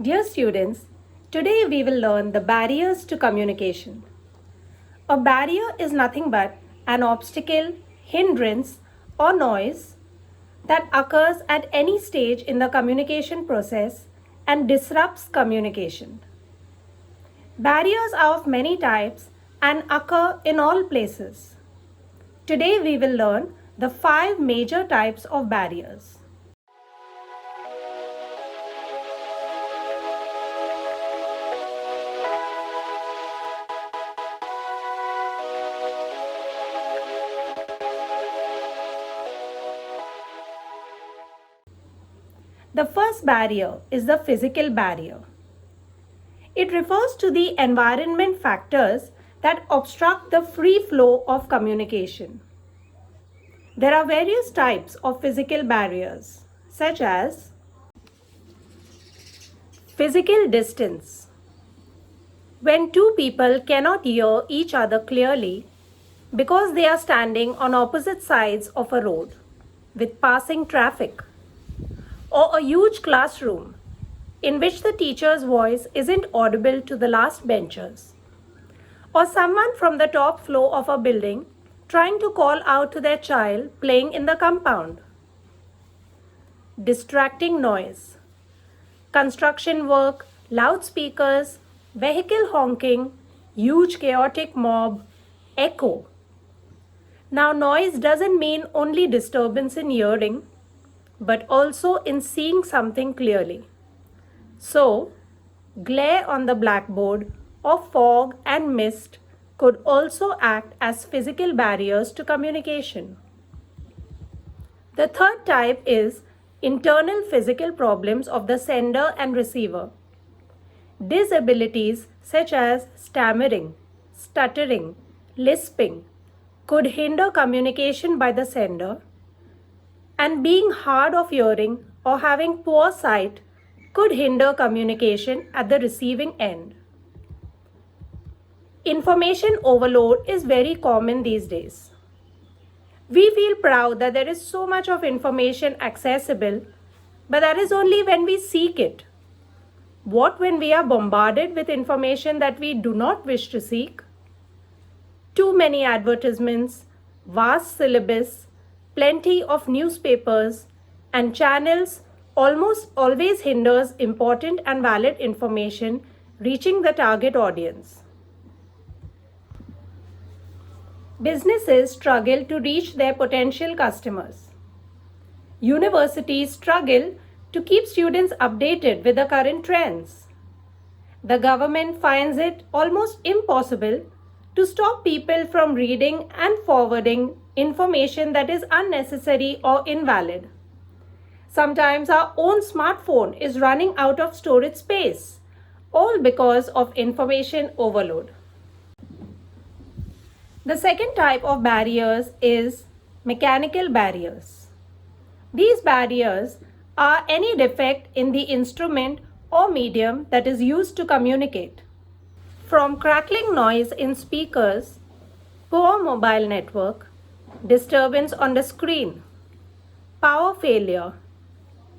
Dear students, today we will learn the barriers to communication. A barrier is nothing but an obstacle, hindrance, or noise that occurs at any stage in the communication process and disrupts communication. Barriers are of many types and occur in all places. Today we will learn the 5 major types of barriers. The first barrier is the physical barrier. It refers to the environment factors that obstruct the free flow of communication. There are various types of physical barriers, such as physical distance. When two people cannot hear each other clearly because they are standing on opposite sides of a road with passing traffic, or a huge classroom in which the teacher's voice isn't audible to the last benchers, or someone from the top floor of a building trying to call out to their child playing in the compound. Distracting noise. Construction work, loudspeakers, vehicle honking, huge chaotic mob, echo. Now, noise doesn't mean only disturbance in hearing, but also in seeing something clearly. So, glare on the blackboard or fog and mist could also act as physical barriers to communication. The third type is internal physical problems of the sender and receiver. Disabilities such as stammering, stuttering, lisping could hinder communication by the sender, and being hard of hearing or having poor sight could hinder communication at the receiving end. Information overload is very common these days. We feel proud that there is so much of information accessible, but that is only when we seek it. What when we are bombarded with information that we do not wish to seek? Too many advertisements, vast syllabus, plenty of newspapers and channels almost always hinders important and valid information reaching the target audience. Businesses struggle to reach their potential customers. Universities struggle to keep students updated with the current trends. The government finds it almost impossible to stop people from reading and forwarding information that is unnecessary or invalid. Sometimes our own smartphone is running out of storage space, all because of information overload. The second type of barriers is mechanical barriers. These barriers are any defect in the instrument or medium that is used to communicate. From crackling noise in speakers, poor mobile network, disturbance on the screen, power failure,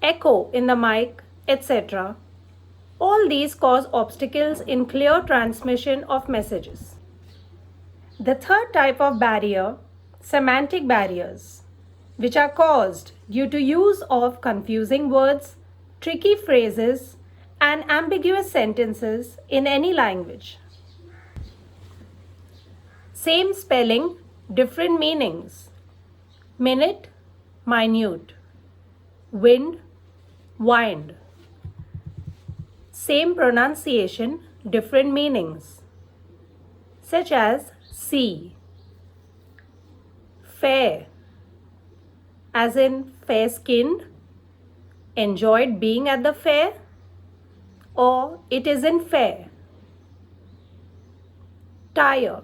echo in the mic, etc. All these cause obstacles in clear transmission of messages. The third type of barrier, semantic barriers, which are caused due to use of confusing words, tricky phrases, and ambiguous sentences in any language. Same spelling, different meanings. Minute, minute. Wind, wind. Same pronunciation, different meanings, such as sea, fair, as in fair-skinned, enjoyed being at the fair, or it isn't fair. Tire,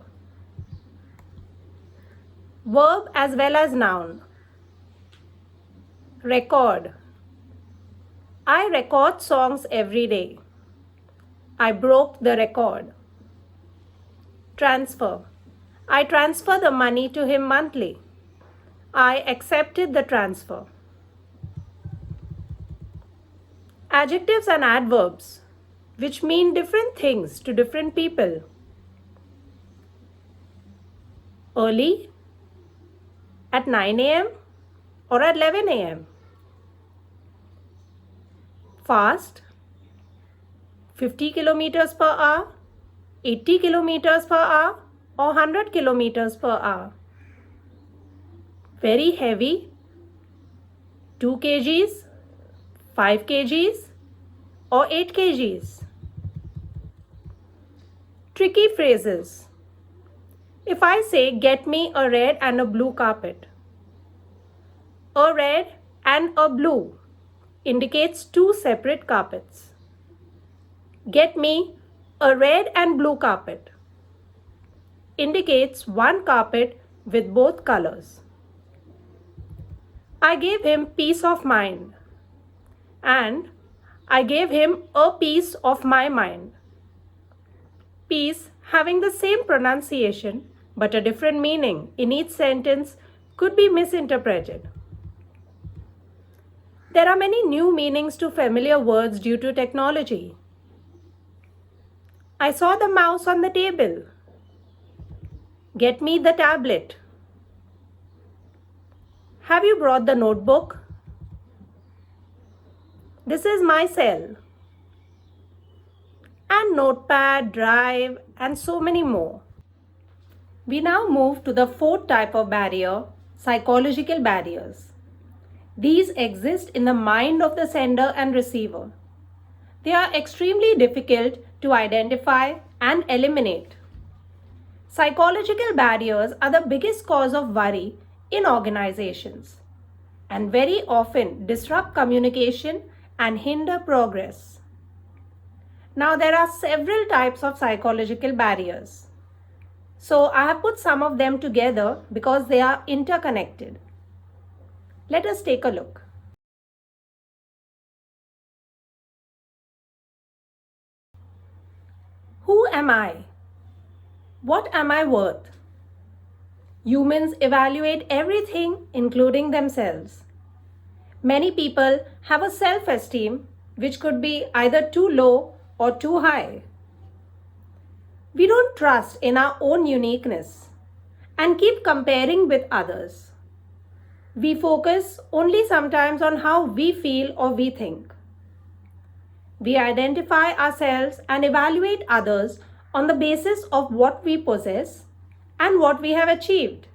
verb as well as noun. Record, I record songs every day. I broke the record. Transfer, I transfer the money to him monthly. I accepted the transfer. Adjectives and adverbs which mean different things to different people. Early, at 9 a.m. or at 11 a.m. Fast, 50 kilometers per hour, 80 kilometers per hour or 100 kilometers per hour. Very heavy, 2 kgs, 5 kgs or 8 kgs. Tricky phrases. If I say, get me a red and a blue carpet, a red and a blue indicates two separate carpets. Get me a red and blue carpet indicates one carpet with both colors. I gave him peace of mind and I gave him a piece of my mind. Peace having the same pronunciation but a different meaning in each sentence could be misinterpreted. There are many new meanings to familiar words due to technology. I saw the mouse on the table. Get me the tablet. Have you brought the notebook? This is my cell. And notepad, drive, and so many more. We now move to the fourth type of barrier, psychological barriers. These exist in the mind of the sender and receiver. They are extremely difficult to identify and eliminate. Psychological barriers are the biggest cause of worry in organizations and very often disrupt communication and hinder progress. Now, there are several types of psychological barriers. So, I have put some of them together because they are interconnected. Let us take a look. Who am I? What am I worth? Humans evaluate everything, including themselves. Many people have a self-esteem which could be either too low or too high. We don't trust in our own uniqueness and keep comparing with others. We focus only sometimes on how we feel or we think. We identify ourselves and evaluate others on the basis of what we possess and what we have achieved,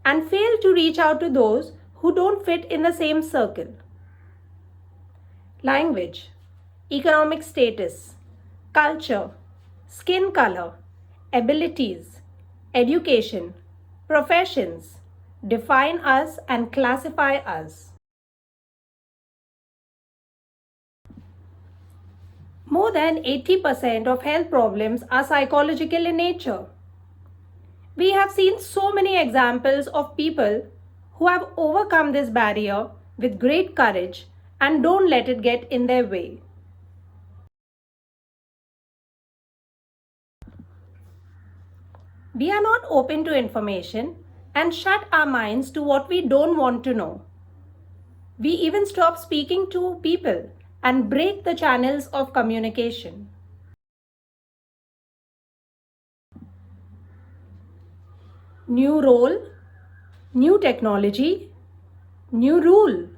and fail to reach out to those who don't fit in the same circle. Language, economic status, culture, skin color, abilities, education, professions define us and classify us. More than 80% of health problems are psychological in nature. We have seen so many examples of people who have overcome this barrier with great courage and don't let it get in their way. We are not open to information and shut our minds to what we don't want to know. We even stop speaking to people and break the channels of communication. New role, new technology, new rule,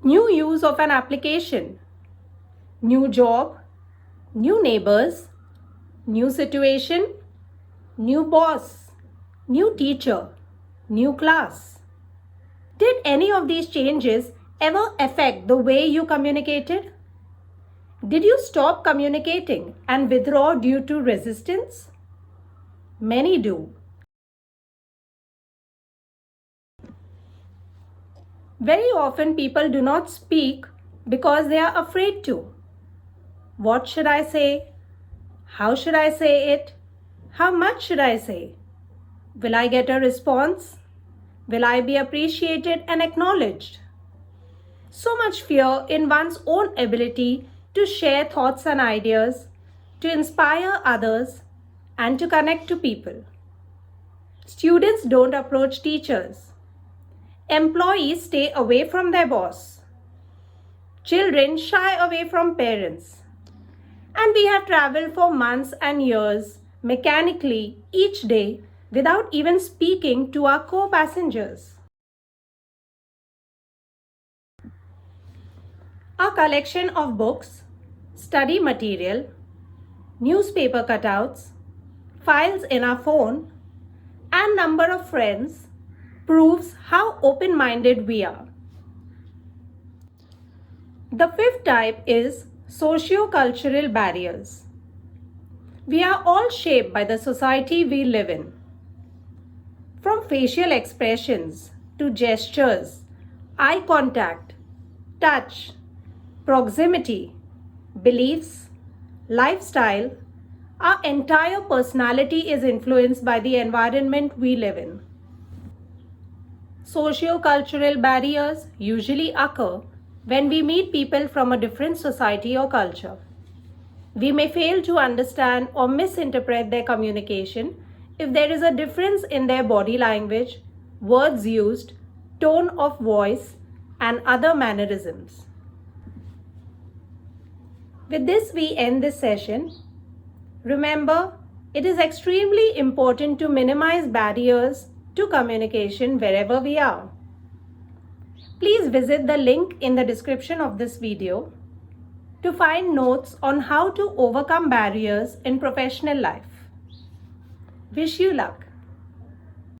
new use of an application, new job, new neighbors, new situation, new boss, new teacher, new class. Did any of these changes ever affect the way you communicated? Did you stop communicating and withdraw due to resistance? Many do. Very often people do not speak because they are afraid to. What should I say? How should I say it? How much should I say? Will I get a response? Will I be appreciated and acknowledged? So much fear in one's own ability to share thoughts and ideas, to inspire others, and to connect to people. Students don't approach teachers. Employees stay away from their boss. Children shy away from parents. and we have traveled for months and years mechanically each day without even speaking to our co-passengers. A collection of books, study material, newspaper cutouts, files in our phone, and number of friends proves how open-minded we are. The fifth type is socio-cultural barriers. We are all shaped by the society we live in. From facial expressions to gestures, eye contact, touch, proximity, beliefs, lifestyle, our entire personality is influenced by the environment we live in. Socio-cultural barriers usually occur when we meet people from a different society or culture. We may fail to understand or misinterpret their communication if there is a difference in their body language, words used, tone of voice, and other mannerisms. With this, we end this session. Remember, it is extremely important to minimize barriers to communication wherever we are. Please visit the link in the description of this video to find notes on how to overcome barriers in professional life. Wish you luck.